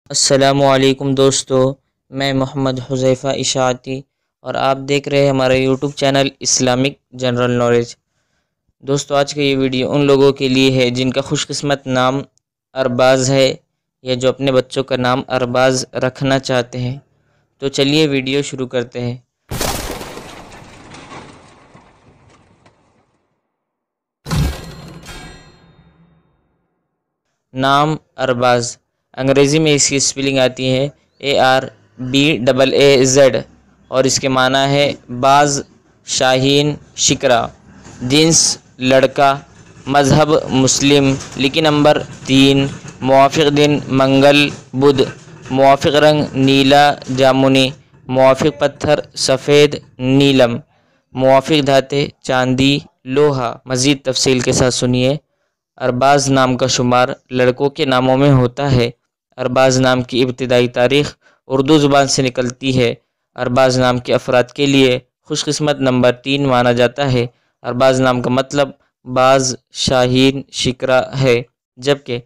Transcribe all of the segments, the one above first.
السلام علیکم دوستو، میں محمد حذیفہ اشاعتی اور آپ دیکھ رہے ہیں ہمارا YouTube channel Islamic general knowledge. دوستو، آج کا یہ ویڈیو ان لوگوں کے لیے ہے جن کا خوش قسمت نام ارباز ہے یا جو اپنے بچوں کا نام ارباز رکھنا چاہتے ہیں۔ تو چلیے ویڈیو شروع کرتے ہیں۔ نام ارباز، انگریزی میں اس کی سپیلنگ آتی ہے ARBAAZ اور اس کے معنی ہے باز، شاہین، شکرا۔ جنس لڑکا، مذہب مسلم، لکی نمبر 3، موافق دن منگل بدھ، موافق رنگ نیلا جامنی، موافق پتھر سفید نیلم، موافق دھاتیں چاندی لوہا۔ مزید تفصیل کے ساتھ سنیے۔ ارباز نام کا شمار لڑکوں کے ناموں میں ہوتا ہے۔ ارباز نام کی ابتدائی تاریخ اردو زبان سے نکلتی ہے۔ ارباز نام کے افراد کے لیے خوش قسمت نمبر 3 مانا جاتا ہے۔ ارباز نام کا مطلب باز، شاہین، شکرا ہے، جبکہ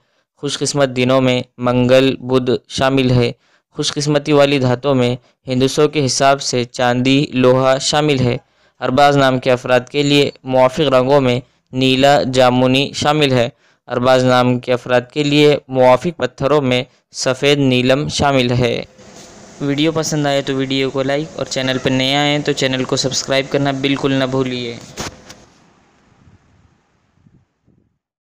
خوش قسمت دنوں میں منگل بدھ شامل ہے۔ خوش قسمتی والی دھاتوں میں ہندسوں کے حساب سے چاندی لوہا شامل ہے۔ ارباز نام کے افراد کے لیے موافق رنگوں میں نیلا جامنی شامل ہے۔ ارباز نام کے افراد کے لیے موافق پتھروں میں سفید نیلم شامل ہے۔ ویڈیو پسند آئے تو ویڈیو کو لائک اور چینل پر نئے آئے تو چینل کو سبسکرائب کرنا بالکل نہ بھولیے۔